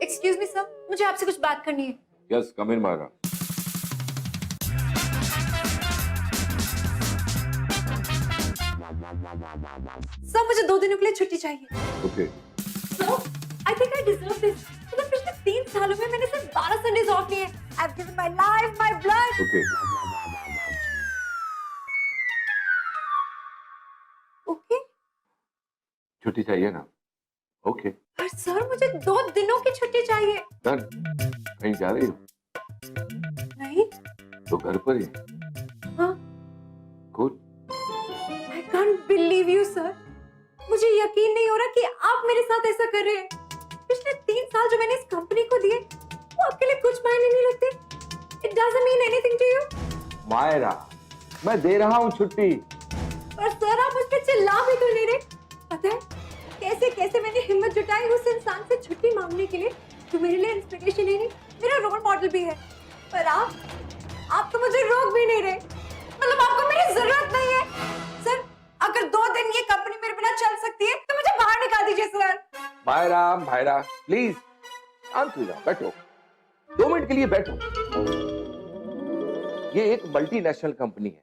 Excuse me sir, मुझे आपसे कुछ बात करनी है। यस, कम इन मायरा। सर मुझे 2 दिनों के लिए छुट्टी चाहिए। Okay. Sir I think I deserve this. मतलब पिछले 3 सालों में मैंने सिर्फ 12 संडेज ऑफ लिए हैं। I have given my life, my blood. Okay. Okay छुट्टी चाहिए ना? ओके। पर सर मुझे 2 दिनों की छुट्टी चाहिए। डन। कहीं जा रही हो? नहीं। तो घर पर ही। हाँ। Good. I can't believe you sir. मुझे यकीन नहीं हो रहा कि आप मेरे साथ ऐसा कर रहे हैं। पिछले 3 साल जो मैंने इस कंपनी को दिए वो आपके लिए कुछ मायने नहीं रखते। It doesn't mean anything to you. Myra, मैं दे रहा हूँ छुट्टी। पर सर आप मुझ पे चिल्ला भी तो नहीं रहे। पता है कैसे कैसे मैंने हिम्मत जुटाई उस इंसान से छुट्टी मांगने के लिए जो मेरे लिए इंस्पिरेशन ही नहीं, मेरा रोल मॉडल भी है। पर आप तो मुझे रोक भी नहीं रहे। मतलब आपको मेरी जरूरत नहीं है। सर अगर 2 दिन ये कंपनी मेरे बिना चल सकती है तो मुझे बाहर निकाल दीजिए सर। मायरा प्लीज शांत हो जाओ, बैठो। 2 मिनट के लिए बैठो। ये एक मल्टीनेशनल कंपनी है।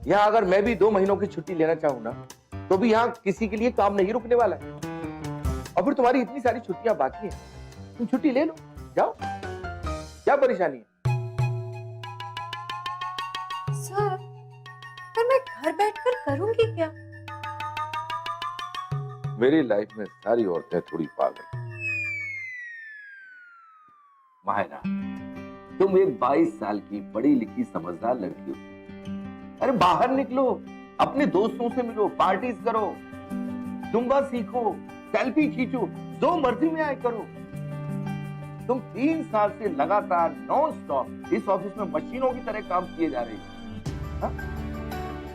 यहाँ अगर मैं भी 2 महीनों की छुट्टी लेना चाहूँ ना तो भी यहाँ किसी के लिए काम नहीं रुकने वाला है। और फिर तुम्हारी इतनी सारी छुट्टियां बाकी हैं, तुम छुट्टी ले लो, जाओ। क्या परेशानी है? सर पर मैं घर बैठकर करूंगी क्या? मेरी लाइफ में सारी औरतें थोड़ी पागल। मायरा, तुम एक 22 साल की पढ़ी लिखी समझदार लड़की हो। अरे बाहर निकलो, अपने दोस्तों से मिलो, पार्टीज करो, जुम्बा सीखो, सेल्फी खींचो, जो मर्जी में आए करो। तुम 3 साल से लगातार नॉन स्टॉप इस ऑफिस में मशीनों की तरह काम किए जा रहे हो। हाँ?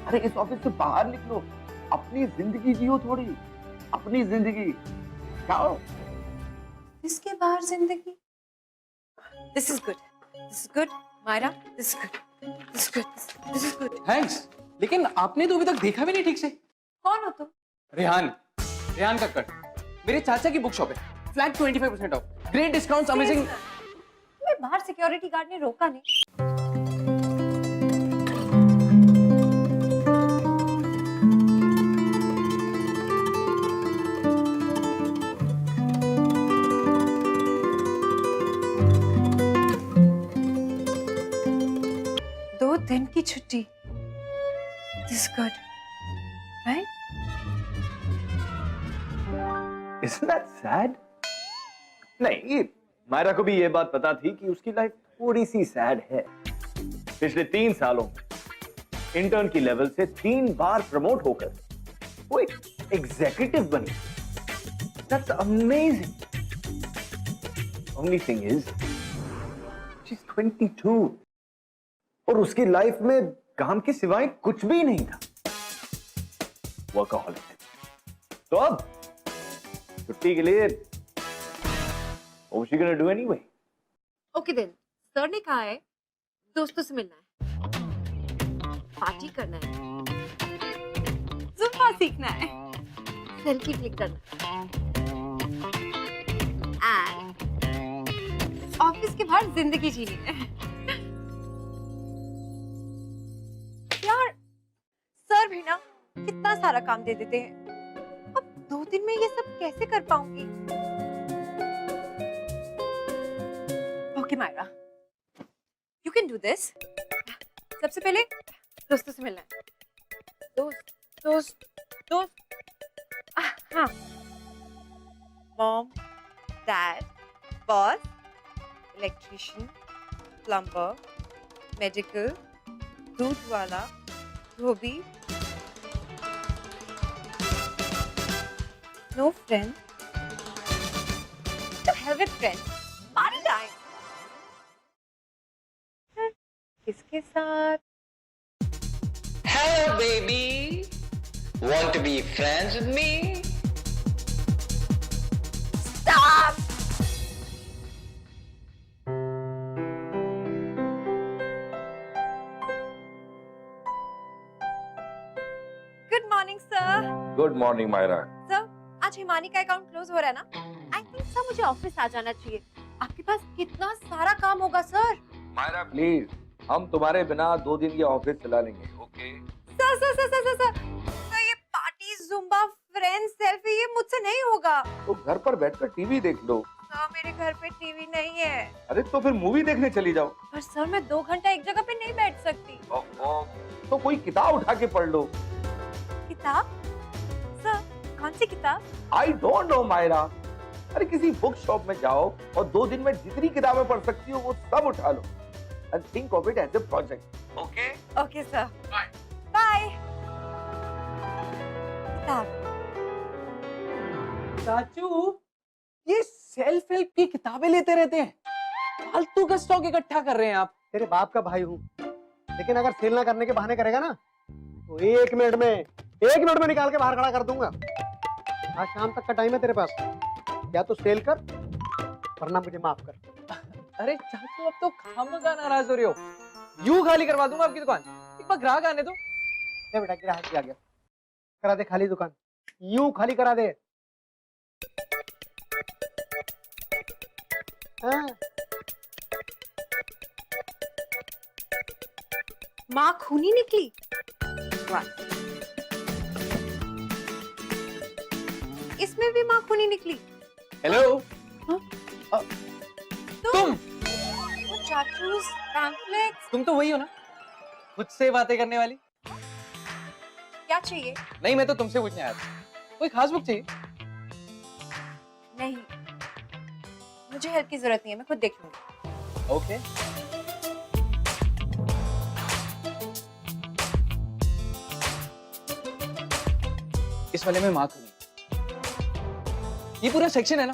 अरे इस ऑफिस से बाहर निकलो, अपनी जिंदगी जियो थोड़ी, अपनी जिंदगी। जाओ। इसके बाहर जिंदगी। This is good. This is good, Myra. This is good. This is good. This is good. Thanks. लेकिन आपने तो अभी तक देखा भी नहीं ठीक से। कौन हो तुम? रेहान कक्कड़। मेरे चाचा की बुक शॉप है। Flat 25% of. Great discounts, amazing. तुम्हें बाहर सिक्योरिटी गार्ड ने रोका नहीं। दो दिन की छुट्टी। This is good, right? Isn't that sad? नहीं, मायरा को भी ये बात पता थी कि उसकी लाइफ थोड़ी सी सैड है। पिछले 3 सालों में इंटर्न की लेवल से 3 बार प्रमोट होकर वो एक एग्जीक्यूटिव बनी। That's amazing. Only thing is, she's 22 और उसकी लाइफ में काम के सिवाय कुछ भी नहीं था। वर्कaholic। तो अब छुट्टी के लिए what was she gonna do anyway? Okay then, sir ने कहा है दोस्तों से मिलना है, पार्टी करना है, जुम्बा सीखना है, सेल्फी क्लिक करना है, एंड ऑफिस के बाहर जिंदगी जीनी है। यार सर भी ना कितना सारा काम दे देते हैं। अब 2 दिन में ये सब कैसे कर पाऊंगी? Okay Myra, you can do this. सबसे पहले दोस्तों से मिलना है। दोस्त हाँ, mom, dad, boss, electrician, plumber, medical, दूध वाला, धोबी। नो फ्रेंड, तो have it friend, party time. किसके साथ? Hello, baby. Want to be friends with me? Stop! Good morning, sir. Good morning Myra. Sir, आज हिमानी का अकाउंट क्लोज हो रहा है ना? I सर मुझे ऑफिस आ जाना चाहिए। आपके पास कितना सारा काम होगा सर। मायरा प्लीज, हम तुम्हारे बिना 2 दिन ये ऑफिस चला लेंगे, ओके? सर ये पार्टी जुम्बा फ्रेंड्स सेल्फी ये मुझसे नहीं होगा। तो घर पर बैठकर टीवी देख लो। सर मेरे घर पे टीवी नहीं है। अरे तो फिर मूवी देखने चली जाओ। पर सर मैं 2 घंटा एक जगह पे नहीं बैठ सकती। तो कोई किताब उठा के पढ़ लो। किताब? सर कौन सी किताब? I don't know Myra. अरे किसी बुक शॉप में जाओ और 2 दिन में जितनी किताबें पढ़ सकती हो वो सब उठा लो and think of it as a project, okay? Okay sir. Bye. Bye. किताब। चाचू, ये सेल्फ हेल्प की किताबें लेते रहते हैं, फालतू का स्टॉक इकट्ठा कर रहे हैं आप। तेरे बाप का भाई हूँ, लेकिन अगर सेल ना करने के बहाने करेगा ना तो 1 मिनट में निकाल के बाहर खड़ा कर दूंगा। आज शाम तक का टाइम है तेरे पास, या तो सेल कर वरना मुझे माफ कर। अरे चाचू, अब तो खामखा नाराज हो रहे हो। यूं खाली करवा दूंगा आपकी दुकान, एक बार ग्राहक आने दो। ले बेटा, ग्राहक आ गया, करा दे खाली दुकान, यूं खाली करा दे। हाँ। माँ खूनी निकली। इसमें भी माँ खूनी निकली। हेलो, तुम? वो चाचूस पैम्फलेट्स। तुम तो वही हो ना, खुद से बातें करने वाली। क्या चाहिए? नहीं, मैं तो तुमसे पूछने आया था, कोई खास बुक चाहिए? नहीं, मुझे हेल्प की जरूरत नहीं है, मैं खुद देख लूंगी। ओके। इस वाले में माँ खूनी। ये पूरा सेक्शन है ना,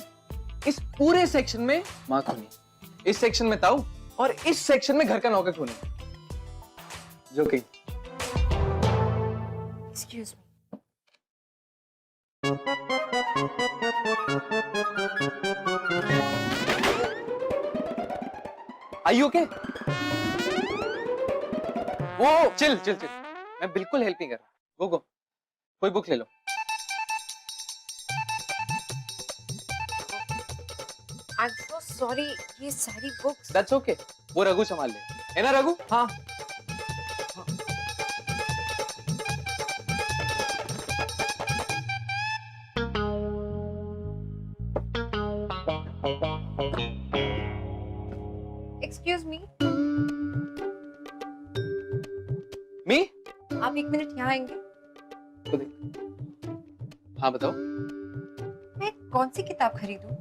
इस पूरे सेक्शन में माँ खूनी, इस सेक्शन में ताऊ, और इस सेक्शन में घर का नौकर खूनी। जो कि excuse me. Are you okay? वो चिल, मैं बिल्कुल हेल्प नहीं कर रहा। गो, कोई बुक ले लो। आई एम सो सॉरी, ये सारी बुक्स। That's okay. वो रघु संभाल ले, है ना रघु? हाँ। Excuse me. मी? आप 1 मिनट यहाँ आएंगे? हाँ बताओ। मैं कौन सी किताब खरीदूं?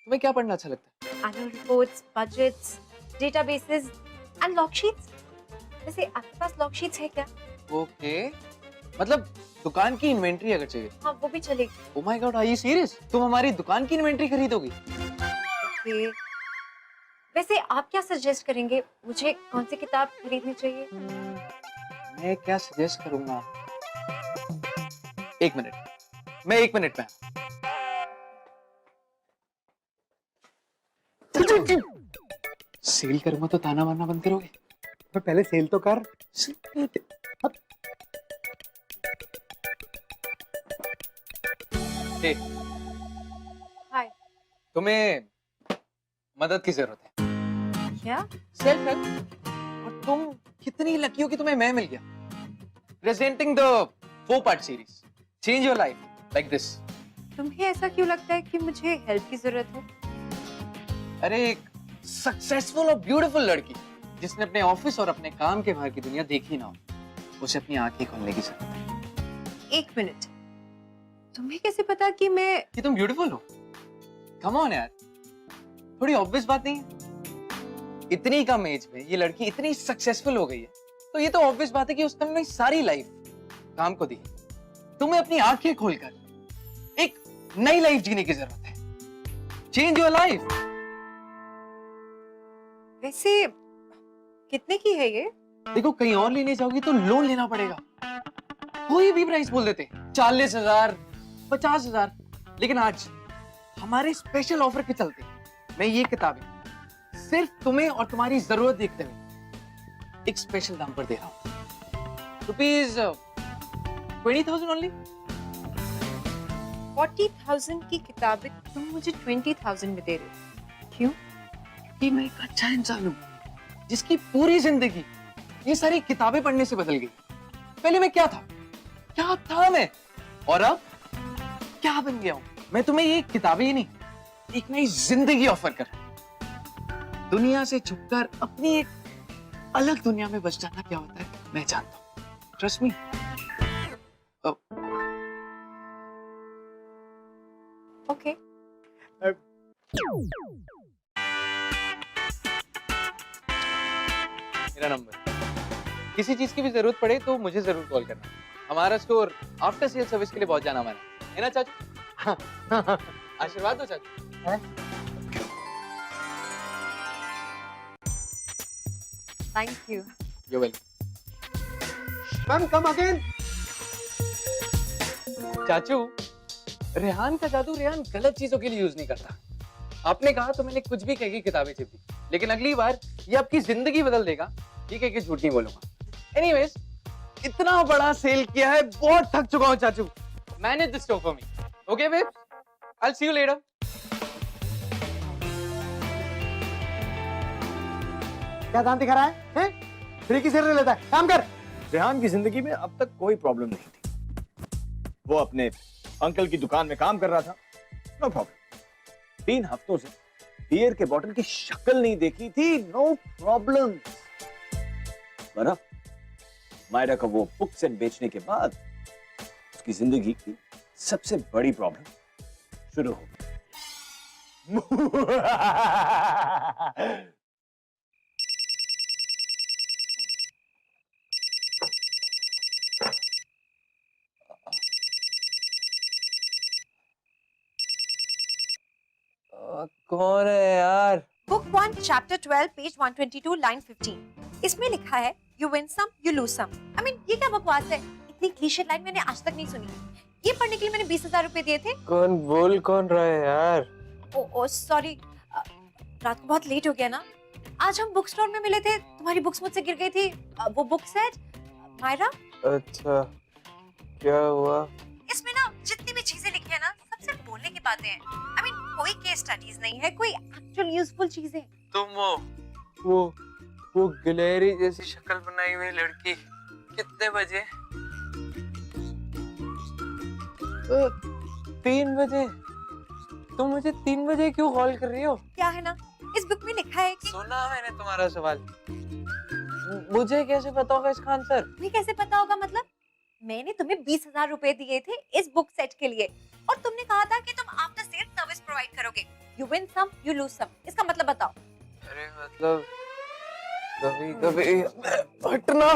तुम्हें क्या पढ़ना अच्छा लगता है? Annual reports, budgets, databases and log sheets. वैसे आपके पास लॉग शीट्स है क्या? ओके, मतलब दुकान की इन्वेंट्री अगर चाहिए। हाँ वो भी चलेगी। Oh my God, are you serious? तुम हमारी दुकान की इन्वेंट्री खरीदोगी? ओके। वैसे आप क्या सजेस्ट करेंगे, मुझे कौन सी किताब खरीदनी चाहिए? मैं क्या सजेस्ट करूंगा? 1 मिनट, मैं 1 मिनट में। सेल करूंगा तो ताना मारना बंद करोगे? तो पहले सेल तो कर। हे, हाय। तुम्हें मदद की जरूरत है। क्या? Self help. और तुम कितनी लकी हो कि तुम्हें मैं मिल गया। Presenting the 4-part series, change your life like this. तुम्हें ऐसा क्यों लगता है कि मुझे हेल्प की जरूरत है? अरे एक सक्सेसफुल और ब्यूटीफुल लड़की जिसने अपने ऑफिस और अपने काम के बाहर की दुनिया देखी ना हो, उसे अपनी आंखें खोलने की जरूरत है। 1 मिनट, तुम्हें कैसे पता कि मैं? कि तुम ब्यूटीफुल हो? कम ऑन यार, थोड़ी ऑब्वियस बात नहीं है? इतनी कम एज में ये लड़की इतनी सक्सेसफुल हो गई है, तो ये तो ऑब्वियस बात है कि उसने अपनी सारी लाइफ काम को दी। तुम्हें अपनी आंखें खोलकर एक नई लाइफ जीने की जरूरत है। Change your life. वैसे कितने की है ये? देखो, कहीं और लेने जाओगी तो लोन लेना पड़ेगा। कोई भी प्राइस बोल देते, 40,000, 50,000, लेकिन आज हमारे स्पेशल ऑफर के चलते मैं ये किताबें सिर्फ तुम्हें और तुम्हारी जरूरत देखते हुए एक स्पेशल दाम पर दे रहा हूँ। 20,000 ओनली? 40,000 की किताबें तुम मुझे 20,000 में दे रहे हो, क्यों? कि मैं एक अच्छा इंसान हूँ जिसकी पूरी जिंदगी ये सारी किताबें पढ़ने से बदल गई। पहले मैं क्या था मैं, और अब क्या बन गया हूँ। मैं तुम्हें ये किताबें ही नहीं, एक नई जिंदगी ऑफर कर रहा हूं। दुनिया से छुपकर अपनी एक अलग दुनिया में बस जाना क्या होता है मैं जानता हूँ। Trust me. ओके। मेरा नंबर, किसी चीज की भी जरूरत पड़े तो मुझे जरूर कॉल करना। हमारा स्टोर आफ्टर सेल सर्विस के लिए बहुत जाना हमारा है ना चाचू? आशीर्वाद दो चाचू। Thank you. You welcome. Ma'am come again. चाचू, रेहान का जादू रेहान गलत चीजों के लिए यूज नहीं करता। आपने कहा तो मैंने कुछ भी कह के किताबें चिपकी, लेकिन अगली बार ये आपकी जिंदगी बदल देगा, ये कह के झूठ नहीं बोलूंगा। एनीवेज, इतना बड़ा सेल किया है, बहुत थक चुका हूँ चाचू। Manage the store for me, okay babe? I will see you later. क्या दांत दिखा रहा है? हैं? फ्री की सैलरी लेता है, काम कर। रेहान की जिंदगी में अब तक कोई प्रॉब्लम नहीं थी। वो अपने अंकल की दुकान में काम कर रहा था, नो प्रॉब्लम। 3 हफ्तों से बियर के बॉटल की शक्ल नहीं देखी थी, नो प्रॉब्लम। पर अब मायरा का वो बुक सेट बेचने के बाद उसकी जिंदगी की सबसे बड़ी प्रॉब्लम शुरू हो गई। कौन है यार? Book 1 chapter 12 page 122 line 15। इसमें लिखा है you win some you lose some. I mean ये क्या बकवास है? इतनी क्लीशे लाइन मैंने आज तक नहीं सुनी। ये पढ़ने के लिए मैंने 20,000 रुपए दिए थे। कौन रहा है यार? ओ सॉरी, रात को बहुत लेट हो गया ना। आज हम बुक स्टोर में मिले थे, तुम्हारी बुक्स मुझसे गिर गई थी। वो बुक सेट मायरा। अच्छा, क्या हुआ? इसमें ना जितनी भी चीजें लिखी है ना, सब सिर्फ बोलने की बातें हैं। आई मीन कोई केस स्टडीज नहीं है, कोई एक्चुअल यूजफुल चीजें। तुम वो गिलहरी जैसी शक्ल बनाई हुई लड़की कितने बजे? 3 बजे? तुम मुझे 3 बजे क्यों कॉल कर रही हो? क्या है ना, इस बुक में लिखा है कि सुना मैंने तुम्हारा सवाल। मुझे कैसे पता होगा इसका आंसर? तुम्हें कैसे पता होगा? मतलब मैंने तुम्हें 20,000 रुपए दिए थे इस बुक सेट के लिए, और तुमने कहा था कि तुम आफ्टर सेल सर्विस प्रोवाइड करोगे। You win some you lose some, इसका मतलब बताओ। अरे मतलब कभी हटना,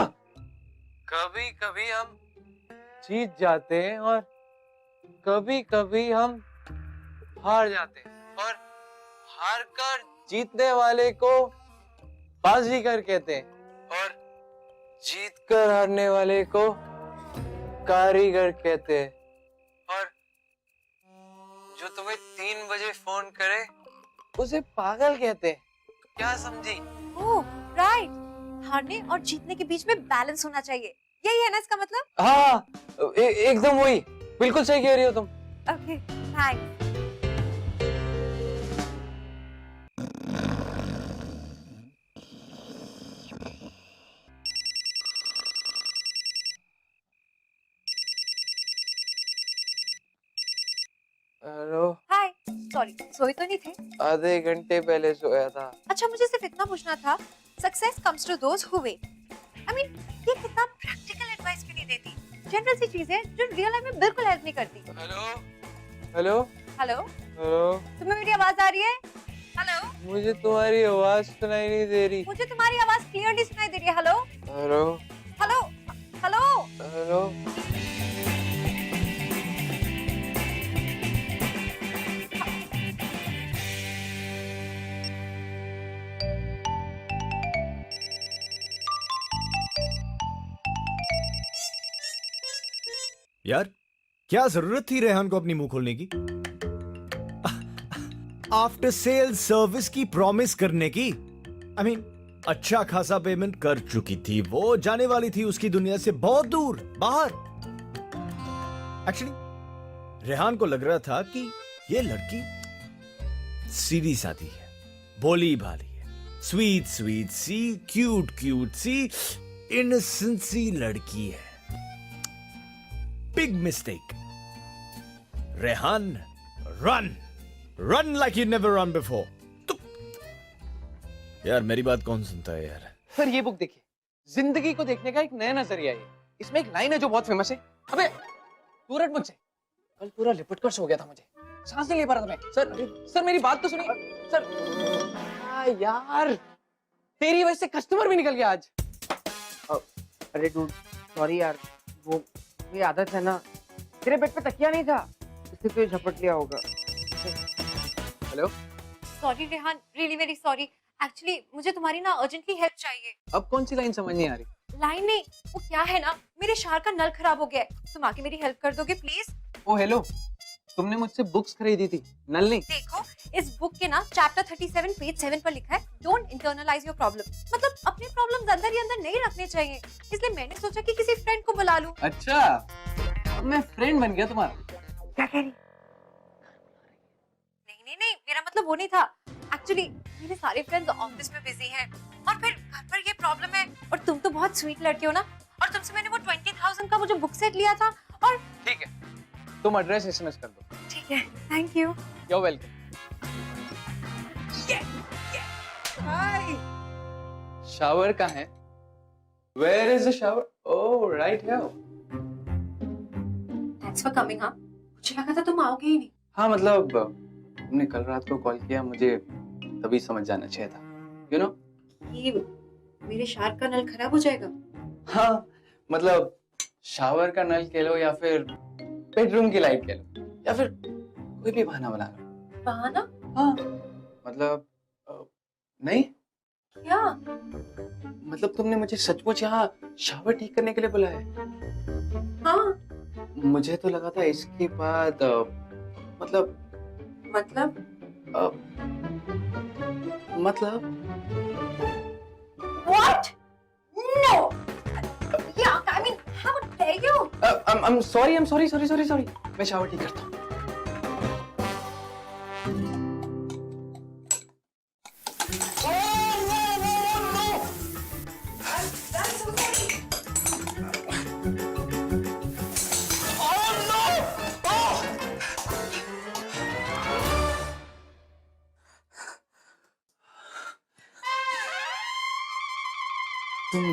कभी हम जीत जाते हैं और कभी हम हार जाते हैं, और हार कर जीतने वाले को बाजीगर कहते हैं, और जीत कर हारने वाले को कारीगर कहते हैं, और जो तुम्हें 3 बजे फोन करे उसे पागल कहते हैं। क्या समझी? ओह राइट, हारने और जीतने के बीच में बैलेंस होना चाहिए, यही है ना इसका मतलब? हाँ, एकदम वही, बिल्कुल सही कह रही हो तुम। Okay thanks. हेलो, हाय, सॉरी सोए तो नहीं थे? आधे घंटे पहले सोया था। अच्छा, मुझे सिर्फ इतना पूछना था, success comes to those who wait. I mean ये किताब प्रैक्टिकल एडवाइस क्यों नहीं देती? जनरल सी चीजें जो रियल लाइफ में बिल्कुल हेल्प नहीं करती। हेलो हेलो हेलो, हेलो, तुम्हें मेरी आवाज आ रही है? हेलो, मुझे तुम्हारी आवाज सुनाई नहीं दे रही। मुझे तुम्हारी आवाज क्लियरली सुनाई दे रही है। Hello hello hello hello. Hello, यार क्या जरूरत थी रेहान को अपनी मुंह खोलने की? आफ्टर सेल सर्विस की प्रॉमिस करने की। आई मीन अच्छा खासा पेमेंट कर चुकी थी वो, जाने वाली थी उसकी दुनिया से बहुत दूर बाहर। एक्चुअली रेहान को लग रहा था कि ये लड़की सीधी सादी है, भोली भाली है, स्वीट स्वीट सी, क्यूट क्यूट सी, इनोसेंट सी लड़की है। Big mistake. Rehan, run run like you never run before. यार मेरी बात कौन सुनता है यार। सर ये बुक देखिए, जिंदगी को देखने का एक नया नजरिया है। इसमें एक लाइन है जो बहुत फेमस है, अबे तू रट मुझसे, कल पूरा लिपट कर सो गया था, मुझे सांस नहीं ले पा रहा था मैं। सर मेरी बात तो सुनिए सर। यार तेरी वजह से कस्टमर भी निकल गया आज। अरे डूड सॉरी यार, वो मेरी आदत है ना, तेरे बेड पे तकिया नहीं था इसलिए तो झपट लिया होगा। Hello, sorry Rehan, really very sorry. Actually मुझे तुम्हारी ना अर्जेंटली हेल्प चाहिए। अब कौन सी लाइन समझ नहीं आ रही? लाइन नहीं, वो क्या है ना, मेरे शार का नल खराब हो गया है, तुम आके मेरी हेल्प कर दोगे प्लीज? ओ हेलो, तुमने मुझसे बुक्स खरीदी थी, नल नहीं। देखो इस बुक के ना चैप्टर 37 पेज 7 पर लिखा है, डोंट इंटरनलाइज योर प्रॉब्लम। मतलब अपने प्रॉब्लम्स अंदर ही अंदर नहीं रखने चाहिए, इसलिए मैंने सोचा कि किसी फ्रेंड को बुला लूं। अच्छा, अब मैं फ्रेंड बन गया तुम्हारा। क्या कह रही? नहीं, मेरा मतलब वो नहीं था। एक्चुअली मेरे सारे फ्रेंड्स ऑफिस में बिजी हैं और फिर घर पर ये प्रॉब्लम है, और तुम तो बहुत स्वीट लड़के हो ना, और तुमसे मैंने वो 20,000 का वो जो बुक सेट लिया था। और ठीक है, तुम एड्रेस एसएमएस कर दो। ठीक है, thank you. You're welcome. Shower कहाँ है? Where is the shower? Oh, right here. Thanks for coming. हाँ, मुझे लगा था तुम आओगे ही नहीं। हाँ मतलब तुमने कल रात को कॉल किया, मुझे तभी समझ जाना चाहिए था, you know? ये मेरे शार का नल खराब हो जाएगा। हाँ मतलब शावर का नल कह लो या फिर बेडरूम की लाइट कह लो या फिर कोई भी बहाना बना लो। बहाना? हाँ मतलब नहीं क्या? मतलब तुमने मुझे सचमुच यहाँ शावर ठीक करने के लिए बुलाया है? हाँ। मुझे तो लगा था इसके बाद मतलब What? No! Yeah, I mean, how dare you? I'm sorry. मैं शावर ठीक करता हूँ। तुम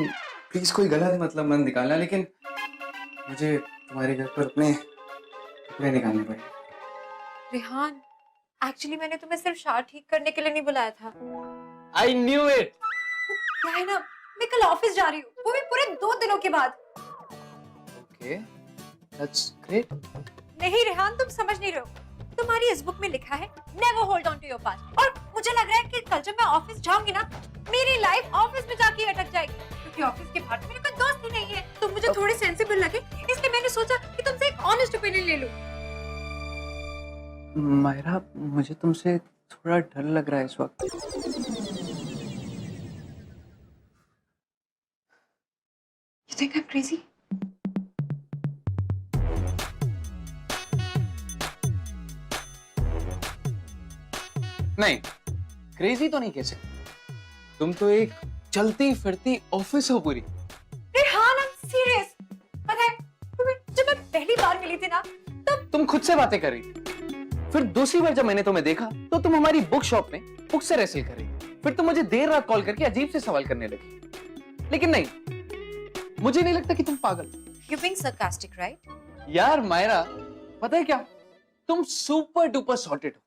प्लीज कोई गलत मतलब मत निकालना, लेकिन मुझे तुम्हारे घर पर अपने कपड़े निकालने पड़े। रेहान, एक्चुअली मैंने तुम्हें सिर्फ शार ठीक करने के लिए नहीं बुलाया था। I knew it. क्या है ना, मैं कल ऑफिस जा रही हूँ, वो भी पूरे 2 दिनों के बाद। Okay, that's great. नहीं रेहान, तुम समझ नहीं रहे हो। तुम्हारी इस बुक में लिखा है never hold on to your past, और मुझे लग रहा है कि कल जब मैं ऑफिस जाऊंगी ना, मेरी लाइफ ऑफिस में जाके अटक जाएगी, क्योंकि ऑफिस के बाहर मेरे कोई दोस्त ही नहीं है। तुम मुझे थोड़ी सेंसिबल लगे, इसलिए मैंने सोचा कि तुमसे एक ऑनेस्ट ओपिनियन ले लूं। मायरा, मुझे तुमसे थोड़ा डर लग रहा है इस वक्त। You think I'm crazy? नहीं, क्रेजी तो नहीं कह सकते। तुम तो एक चलती फिरती ऑफिस हो पूरी। Rehan, I'm serious। पता है, तुम्हें जब मैं पहली बार मिली थी ना, तब तुम खुद से बातें कर रही थी। फिर दूसरी बार जब मैंने तुम्हें देखा तो तुम हमारी बुक शॉप में बुक से रेसल कर रही थी। फिर तुम मुझे देर रात कॉल करके अजीब से सवाल करने लगी। लेकिन नहीं, मुझे नहीं लगता कि तुम पागल। You're being sarcastic, right? यार मायरा, पता है क्या, तुम सुपर डुपर सॉर्टेड हो।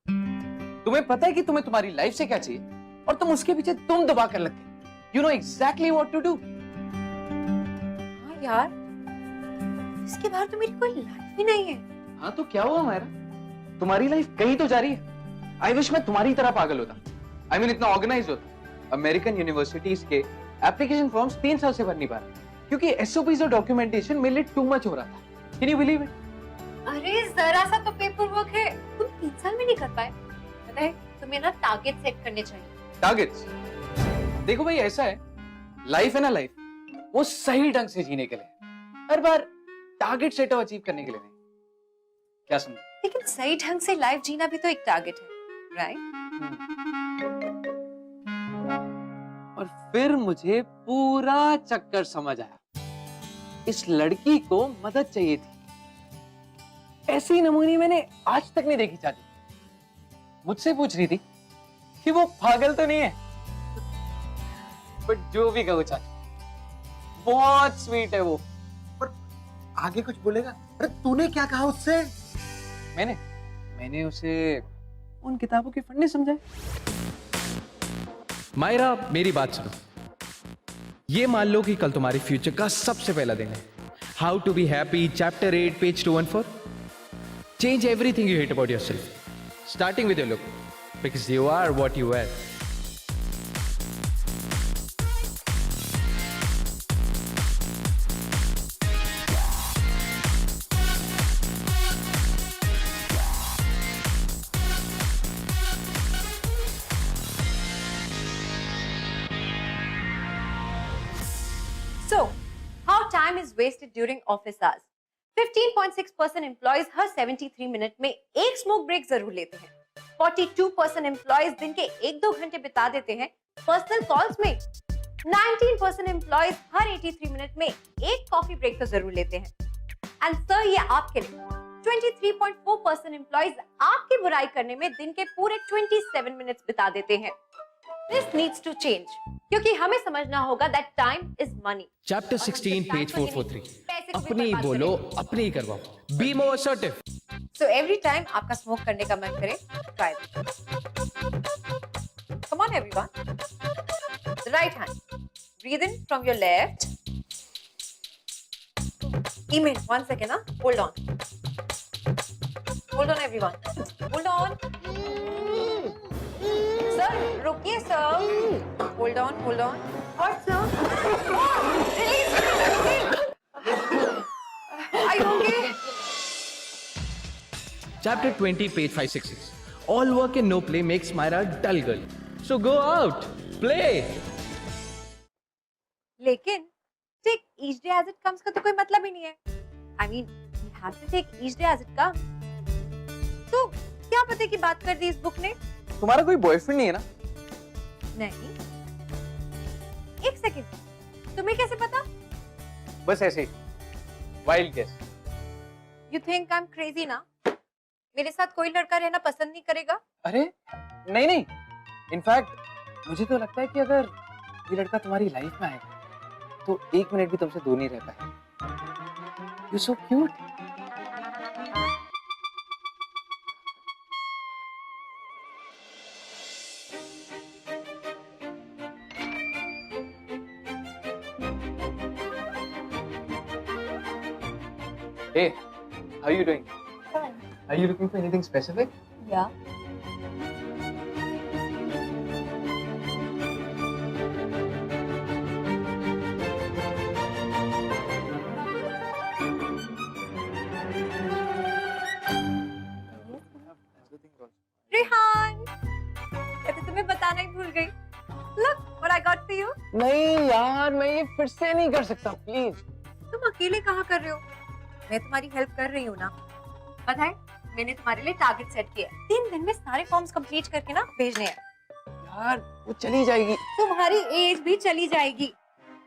तुम्हें पता है कि तुम्हें तुम्हारी लाइफ से क्या चाहिए, और तुम उसके पीछे तुम दबा कर लगते। You know exactly what to do. हाँ यार, इसके बाहर तो मेरी कोई लाइफ ही नहीं है। हाँ तो क्या हुआ मायरा, तुम्हारी लाइफ कहीं तो जा रही है। आई विश मैं तुम्हारी तरह पागल होता। I mean, इतना ऑर्गेनाइज होता। अमेरिकन यूनिवर्सिटीज के एप्लीकेशन फॉर्म्स 3 साल से भर नहीं पा रहे, क्योंकि एसओपीज और डॉक्यूमेंटेशन मेरे लिए टू मच हो रहा था। Can you believe it? अरे जरा सा तो पेपर वर्क है, तुम 3 साल में नहीं कर पाए। पता है, तुम्हें ना टारगेट सेट करने चाहिए। टारगेट्स? देखो भाई, ऐसा है, लाइफ है ना, लाइफ वो सही ढंग से जीने के लिए, हर बार टारगेट सेट अचीव करने के लिए नहीं। क्या समझे? लेकिन सही ढंग से लाइफ जीना भी तो एक टारगेट है, राइट? और फिर मुझे पूरा चक्कर समझ आया। इस लड़की को मदद चाहिए थी। ऐसी नमूनी मैंने आज तक नहीं देखी चाचू। मुझसे पूछ रही थी कि वो पागल तो नहीं है। बट जो भी कहो चाचू, बहुत स्वीट है वो। आगे कुछ बोलेगा? अरे तूने क्या कहा उससे? मैंने उसे उन किताबों के पन्ने समझाए। मायरा, मेरी बात सुनो। ये मान लो कि कल तुम्हारे फ्यूचर का सबसे पहला दिन है। How to be happy, chapter 8, page 214। Change everything you hate about yourself, starting with your look, because you are what you wear. So, how time is wasted during office hours? 15.6% employees her 73 minute में एक smoke break जरूर लेते हैं। 42% employees दिन के 1-2 घंटे बिता देते हैं पर्सनल कॉल्स में। 19% employees हर 83 मिनट में एक कॉफी ब्रेक तो जरूर लेते हैं। एंड सर, ये आपके लिए 23.4% employees आपकी बुराई करने में दिन के पूरे 27 मिनट्स बिता देते हैं। This needs to change, क्योंकि हमें समझना होगा that time is money. Chapter 16, page 443। अपनी बोलो, अपनी ही करवाओ। Be more assertive. So every time आपका स्मोक करने का मन करे, try this. Come on everyone. The right hand. Breathe in from your left. Email, 1 second, huh? Hold on. Hold on everyone. Hold on. Sir, रुकिए sir. Hold on, hold on. What sir? Release. Are you okay? Chapter 20, page 566। All work and no play makes Myra a dull girl. So go out, play. लेकिन take each day as it comes का तो कोई मतलब ही नहीं है। I mean, we have to take each day as it comes. तो क्या पते की बात कर दी इस बुक ने? तुम्हारा कोई बॉयफ्रेंड नहीं है ना? नहीं। एक सेकंड, तुम्हें कैसे पता? बस ऐसे ही, wild guess. You think I'm crazy ना? मेरे साथ कोई लड़का रहना पसंद नहीं करेगा? अरे नहीं, इनफैक्ट मुझे तो लगता है कि अगर ये लड़का तुम्हारी लाइफ में आएगा तो 1 मिनट भी तुमसे दूर नहीं रह पाएगा। You're so cute. Hey, how are you doing? Fine. Are you looking for anything specific? Yeah. Rehan, कहते तुम्हें बताना ही भूल गई। Look what I got for you. नहीं यार, मैं ये फिर से नहीं कर सकता, प्लीज। तुम अकेले कहाँ कर रहे हो? मैं तुम्हारी हेल्प कर रही हूँ ना। पता है, मैंने तुम्हारे लिए टारगेट सेट किया है। 3 दिन में सारे फॉर्म्स कंप्लीट करके ना भेजने हैं। यार वो चली जाएगी। तुम्हारी एज भी चली जाएगी।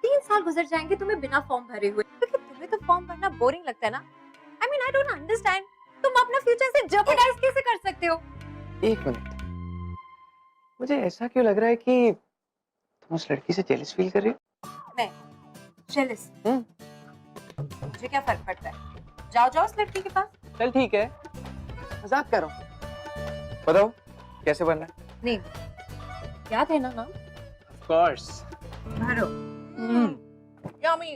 3 साल गुजर जाएंगे तुम्हें बिना फॉर्म भरे हुए, क्योंकि तुम्हें तो फॉर्म भरना बोरिंग लगता है ना। I mean, I don't understand. तुम अपना फ्यूचर से jeopardize कैसे कर सकते हो? 1 मिनट, मुझे ऐसा क्यों लग रहा है कि तुम उस लड़की से जेलस फील कर रही हो? मैं jealous? मुझे क्या फर्क पड़ता है? जाओ उस लड़की के पास। चल ठीक है, मजाक कर रहा हूँ। बताओ कैसे बनना है? नहीं, याद है ना नाम? Of course. भरो। यामी,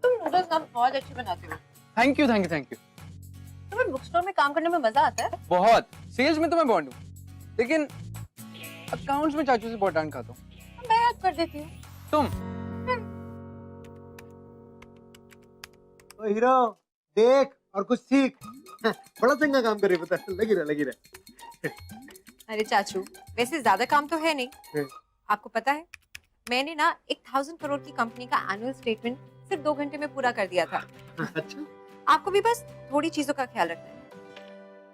तुम नूडल्स ना बहुत अच्छी बनाते हो। Thank you. तुम्हें बुक स्टोर में काम करने में मजा आता है? बहुत। सेल्स में तो मैं बॉन्ड हूँ, लेकिन अकाउंट्स में चाचू से बहुत डांट खाता हूँ। मैं याद कर देती हूँ। तुम? ओ हीरो, देख और कुछ सीख। बड़ा चंगा काम कर रही, पता है। लगी रहे। अरे चाचू, वैसे ज्यादा काम तो है नहीं। आपको पता है, मैंने ना 1000 करोड़ की कंपनी का एनुअल स्टेटमेंट सिर्फ 2 घंटे में पूरा कर दिया था। अच्छा, आपको भी बस थोड़ी चीजों का ख्याल रखना है।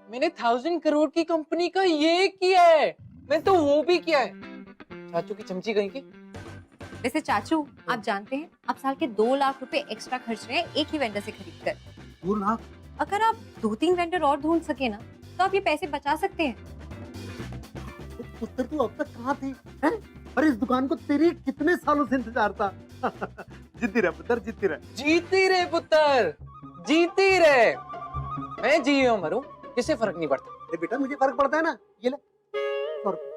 मैंने 1000 करोड़ की कंपनी का ये किया है, मैं तो वो भी किया है। चाचू की चमची कहीं की। वैसे चाचू, आप जानते हैं आप साल के 2 लाख रुपए एक्स्ट्रा खर्च रहे हैं एक ही वेंडर से खरीद कर। 2 लाख? अगर आप 2-3 वेंडर और ढूंढ सके ना तो आप ये पैसे बचा सकते हैं। पुत्र तू अब तक कहाँ थी हैं? अरे इस दुकान को तेरी कितने सालों से इंतजार था। जीती रहे पुत्र, जीती रहे। जीती रहे पुत्र, जीती रहे। मैं जी या मरूं, किसे फर्क नहीं पड़ता। अरे बेटा मुझे फर्क पड़ता है ना। ये ले 100 रुपए।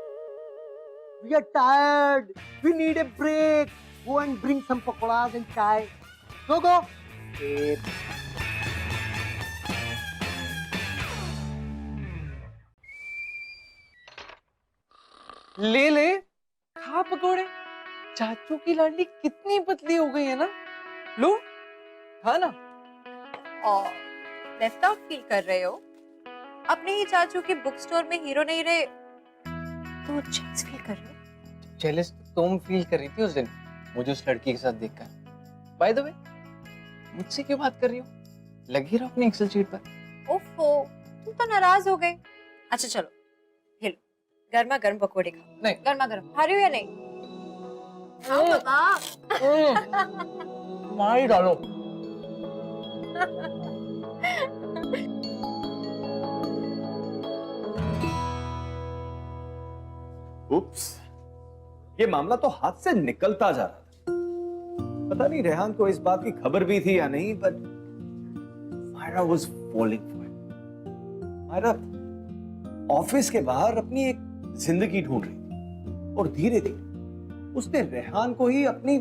We are tired. We need a break. Go and bring some pakoras and chai. Go. ले खा पकोड़े। चाचू की लाडली कितनी पतली हो गई है ना। लो खा ना। और लेफ्ट आउट फील कर रहे हो? अपने ही चाचू के बुक स्टोर में हीरो नहीं रहे तो जेलस फील कर रहे हो? जेलस तुम फील कर रही थी उस दिन मुझे उस लड़की के साथ देखकर। बाय द वे, मुझसे क्यों बात कर रही हो? लगी रहो अपनी एक्सेल शीट पर। ओफो, तुम तो नाराज हो गए। अच्छा चलो, ये लो गर्मा गर्म पकोड़े खाओ। नहीं। गर्मा गर्म खा रही हो या नहीं? खाओ बाबा। मार डालो। उप्स, ये मामला तो हाथ से निकलता जा रहा था। पता नहीं रेहान को इस बात की खबर भी थी या नहीं, but Myra was falling for it. Myra office के बाहर अपनी एक जिंदगी ढूंढ रही थी और धीरे धीरे उसने रेहान को ही अपनी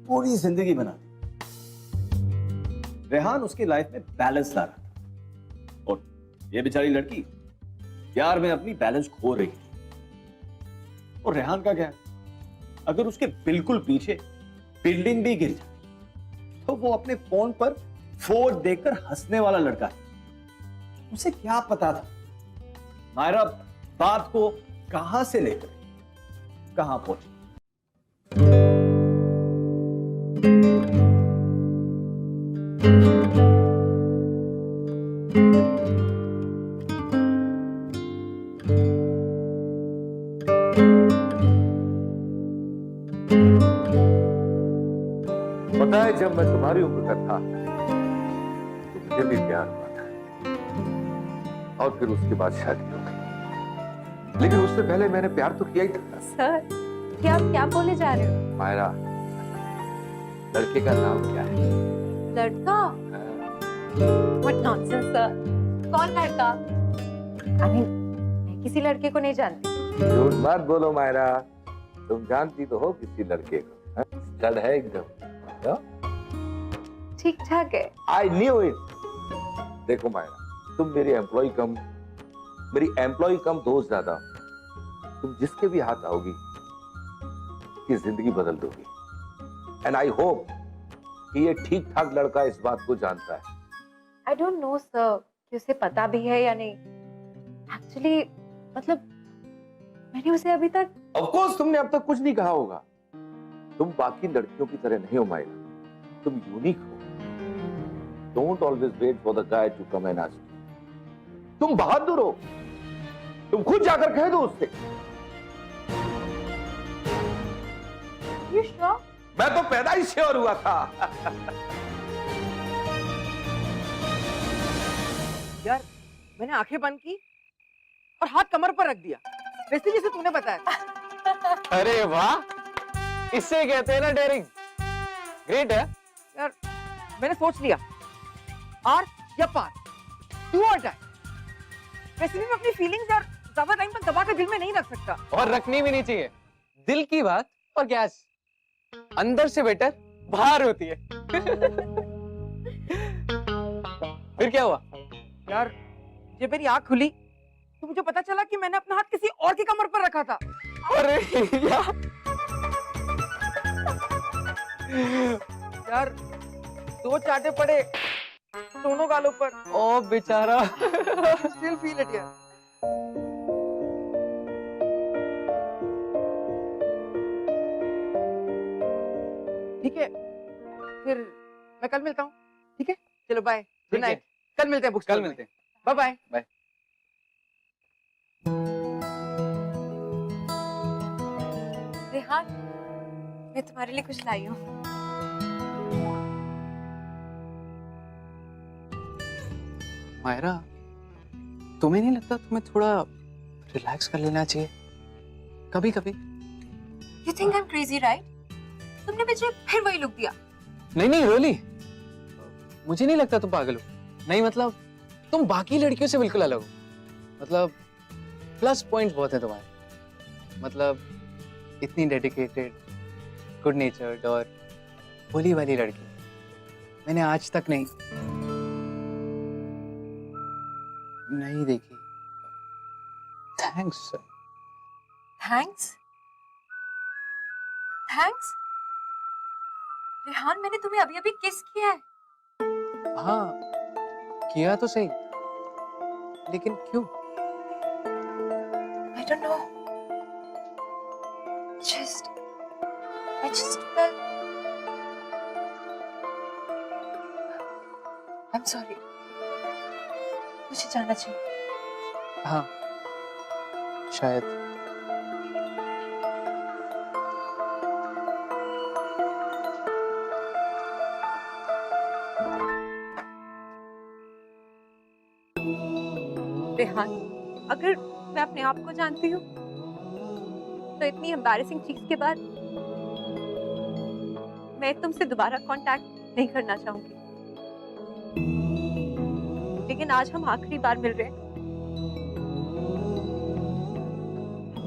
पूरी जिंदगी बना दी। रेहान उसकी लाइफ में बैलेंस ला रहा था और ये बेचारी लड़की प्यार में अपनी बैलेंस खो रही थी। और रेहान का क्या, अगर उसके बिल्कुल पीछे बिल्डिंग भी गिर जाए तो वो अपने फोन पर 4 देखकर हंसने वाला लड़का है। उसे क्या पता था मायरा बात को कहां से लेकर कहां पहुंची। पता है, जब मैं तुम्हारी उम्र का था तो मुझे भी प्यार हुआ था और फिर उसके बाद शादी हो गई। लेकिन उससे पहले मैंने प्यार तो किया ही था। सर, क्या आप क्या बोले जा रहे हो? मायरा, लड़के का नाम क्या है? लड़का? What nonsense sir. कौन लड़का? I mean, मैं किसी लड़के को नहीं जानती। झूठ मत बोलो मायरा, तुम जानती तो हो किसी लड़के को। स्टड है एकदम। ठीक ठाक है। I knew it. देखो मायरा, तुम मेरी एम्प्लॉय कम दोस्त ज्यादा। तुम जिसके भी हाथ आओगी उसकी जिंदगी बदल दोगी। एंड आई होप कि ये ठीक ठाक लड़का इस बात को जानता है। आई डोंट नो सर कि उसे पता भी है या नहीं। एक्चुअली मतलब मैंने उसे अभी तक। ऑफ कोर्स तुमने अब तक कुछ नहीं कहा होगा। तुम बाकी लड़कियों की तरह नहीं हो मायरा, तुम यूनिक हो। Don't always wait for the guy to come and ask. तुम बहादुर हो, तुम खुद जाकर कह दो उससे। You sure? मैं तो पैदा ही श्योर हुआ था। यार मैंने आंखें बंद की और हाथ कमर पर रख दिया, वैसे जैसे तूने बताया। अरे वाह, इससे कहते हैं ना डेयरिंग। ग्रेट है यार मैंने सोच लिया, आर या पार, डू और डाई। वैसे भी मैं अपनी फीलिंग्स यार ज्यादा टाइम तक दबा के दिल में नहीं रख सकता। और रखनी भी नहीं चाहिए। दिल की बात और गैस अंदर से बेटर बाहर होती है। फिर क्या हुआ? यार जब मेरी आंख खुली तो मुझे पता चला कि मैंने अपना हाथ किसी और की कमर पर रखा था। अरे यार, यार 2 चाटे पड़े दोनों गालों पर। ओ बेचारा। स्टिल फील इट यार। ठीक है, फिर मैं कल मिलता हूँ। ठीक है, चलो बाय, गुड नाइट। कल मिलते हैं बुक्स। कल मिलते हैं। Bye bye. बाय। रेहान, मैं तुम्हारे लिए कुछ लाई हूँ। मायरा, तुम्हें नहीं लगता तुम्हें थोड़ा रिलैक्स कर लेना चाहिए कभी कभी? You think I'm crazy, right? तुमने मुझे फिर वही लुक दिया। नहीं नहीं रियली, मुझे नहीं लगता तुम पागल हो। नहीं मतलब तुम बाकी लड़कियों से बिल्कुल अलग हो। मतलब प्लस पॉइंट्स बहुत है तुम्हारे। मतलब इतनी डेडिकेटेड, गुड नेचर्ड और भोली वाली लड़की मैंने आज तक नहीं देखी। Thanks sir. Thanks? Thanks? Rehan, मैंने तुम्हें अभी अभी किस किया है। हाँ किया तो सही, लेकिन क्यों? I don't know. I just felt. I'm sorry. मुझे जाना चाहिए। हाँ शायद। रेहान, अगर मैं अपने आप को जानती हूँ तो इतनी एम्बैरेसिंग चीज के बाद मैं तुमसे दोबारा कांटेक्ट नहीं करना चाहूंगी। लेकिन आज हम आखिरी बार मिल रहे हैं,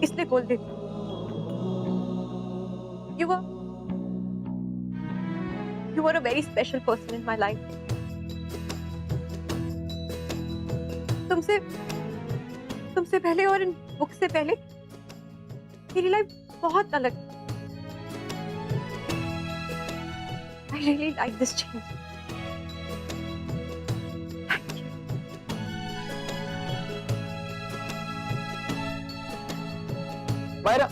इसलिए बोल देती हूँ। You were a very special person in my life. तुमसे पहले और इन बुक से पहले मेरी लाइफ बहुत अलग थी। I really like this change. Thank you. Myra,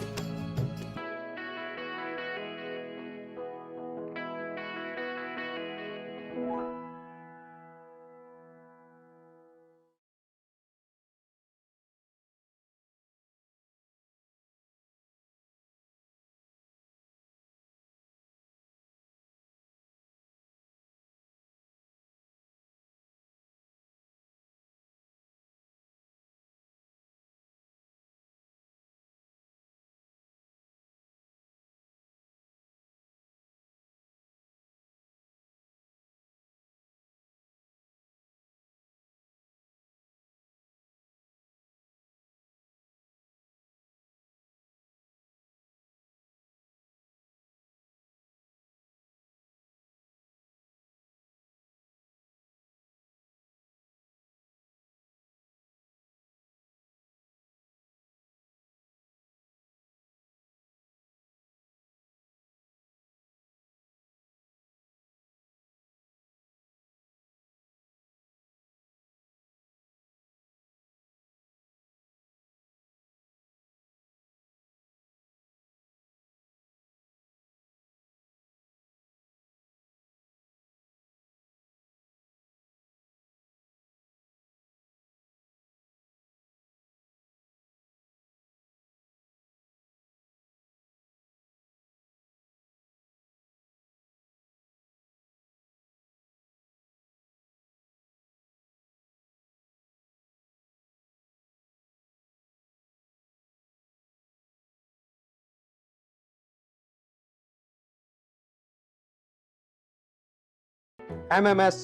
MMS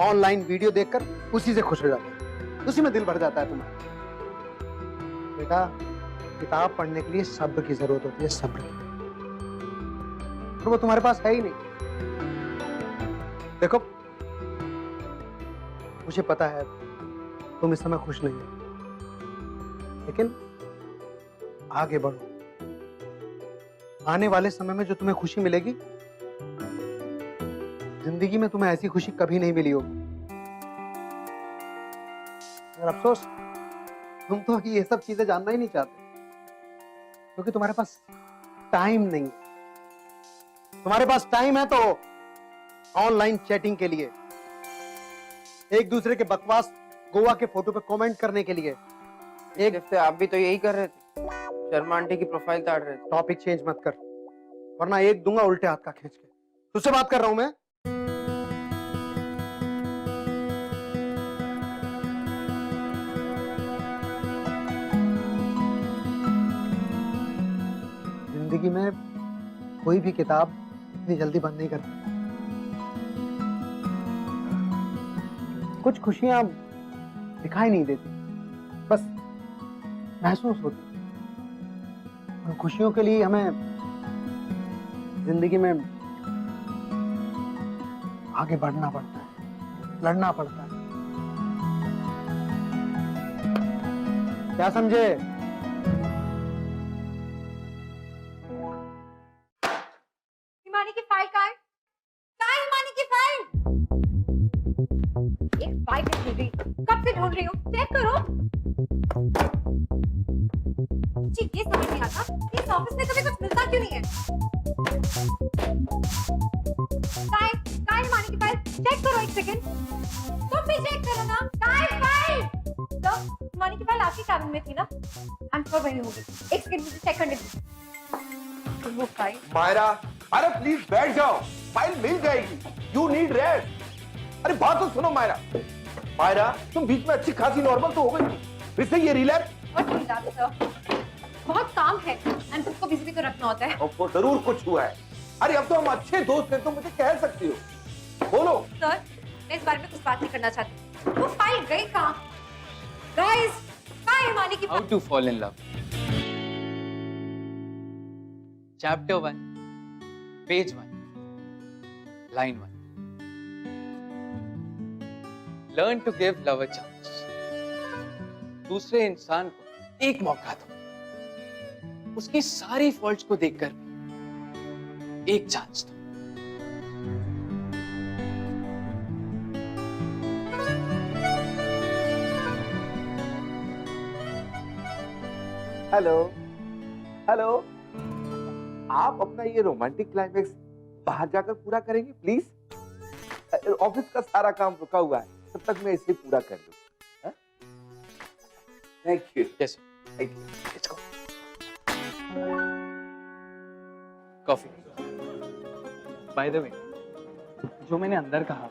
online video देखकर उसी से खुश हो जाते हैं, उसी में दिल भर जाता है तुम्हारा। बेटा, किताब पढ़ने के लिए सब्र की जरूरत होती है, सब्र की, और वो तुम्हारे पास है ही नहीं। देखो, मुझे पता है तुम इस समय खुश नहीं हो, लेकिन आगे बढ़ो। आने वाले समय में जो तुम्हें खुशी मिलेगी, जिंदगी में तुम्हें ऐसी खुशी कभी नहीं मिली होगी। मगर अफसोस, तुम तो ये सब चीजें जानना ही नहीं चाहते, क्योंकि तुम्हारे पास टाइम नहीं है। तुम्हारे पास टाइम है तो ऑनलाइन चैटिंग के लिए, एक दूसरे के बकवास गोवा के फोटो पे कमेंट करने के लिए, एक हफ्ते आप भी तो यही कर रहे थे, शर्मा आंटी की प्रोफाइल ताड़ रहे थे। टॉपिक चेंज मत कर, वरना एक दूंगा उल्टे हाथ का खींच के। तुझसे बात कर रहा हूं मैं। जिंदगी में कोई भी किताब इतनी जल्दी बंद नहीं करती। कुछ खुशियां दिखाई नहीं देती, बस महसूस होती। उन खुशियों के लिए हमें जिंदगी में आगे बढ़ना पड़ता है, लड़ना पड़ता है। क्या समझे? हिमानी की फाइल कहाँ है? कहाँ है हिमानी की फाइल? एक फाइल नहीं मिल रही, कब से ढूंढ रही हूँ, चेक करो। जी ये समझ नहीं आता, इस ऑफिस में कभी कुछ मिलता क्यों नहीं है? कहाँ है हिमानी की फाइल? चेक करो एक सेकंड। तुम भी चेक करो ना, कहाँ है फाइल? तो हिमानी की फाइल आपकी कैबिन में थी ना? I'm sure वही होगी। एक सेकंड मुझे चेक करने दो। वो फाइल मायरा, अरे प्लीज बैठ जाओ, फाइल मिल जाएगी। You need rest. अरे बात तो सुनो मायरा। मायरा, तुम बीच में अच्छी खासी नॉर्मल तो हो गई, फिर से ये रिलैप्स। और रिलैप्स सर, बहुत काम है एंड सबको बिजी भी तो रखना होता है। आपको जरूर कुछ हुआ है। अरे अब तो हम अच्छे दोस्त हैं, तुम मुझे कह सकती हो। बोलो। सर, मैं इस बारे में कुछ बात नहीं करना चाहती। वो फाइल गई कहाँ? गाइस, कहाँ है हिमानी की how file? To fall in love, chapter 1, page 1, line 1। Learn to give love a chance. दूसरे इंसान को एक मौका दो, उसकी सारी फॉल्ट्स को देखकर भी एक चांस दो। हेलो हेलो, आप अपना ये रोमांटिक क्लाइमेक्स बाहर जाकर पूरा करेंगे प्लीज? ऑफिस का सारा काम रुका हुआ है, तब तक मैं इसे पूरा कर लूं। Thank you. Yes thank you. Let's go. Coffee. By the way, जो मैंने अंदर कहा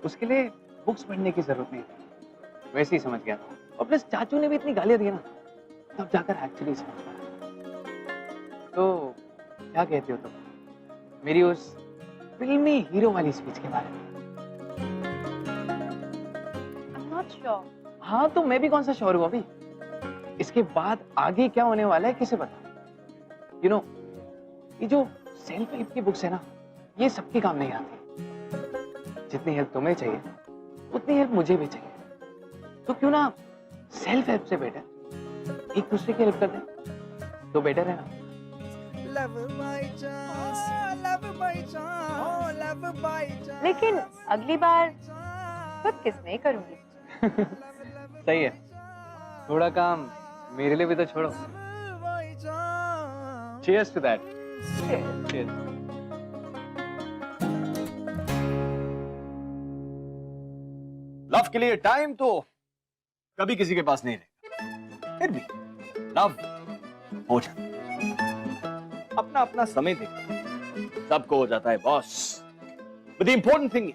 उसके लिए बुक्स पढ़ने की जरूरत नहीं थी, वैसे ही समझ गया था। और प्लस चाचू ने भी इतनी गालियां दी ना, तब जाकर एक्चुअली समझ पाया। तो क्या कहती हो तुम मेरी उस फिल्मी हीरो वाली स्पीच के बारे में? I'm not sure. हाँ, तो मैं भी कौन सा श्योर हूँ अभी। इसके बाद आगे क्या होने वाला है किसे पता। यू नो, ये जो सेल्फ हेल्प की बुक्स है ना, ये सबके काम नहीं आती। जितनी हेल्प तुम्हें चाहिए उतनी हेल्प मुझे भी चाहिए। तो क्यों ना सेल्फ हेल्प से बेटर एक दूसरे की हेल्प कर दें, तो बेटर है ना। लेकिन अगली बार खुद किस नहीं करूंगी। सही है, थोड़ा काम मेरे लिए भी तो छोड़ो। Cheers to that. Cheers. Love के लिए टाइम तो कभी किसी के पास नहीं रहेगा, फिर भी लव हो जाता है। अपना अपना समय देखो, सबको हो जाता है boss. But the important thing is,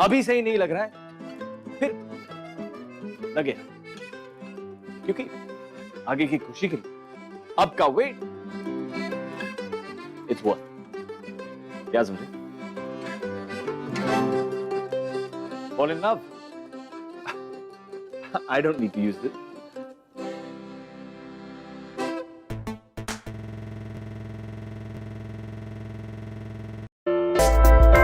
अभी से ही नहीं लग रहा है, फिर लगे, क्योंकि आगे की खुशी के लिए अब का वेट इट्स वर्थ। क्या समझे? Fall in love? I don't need to use this.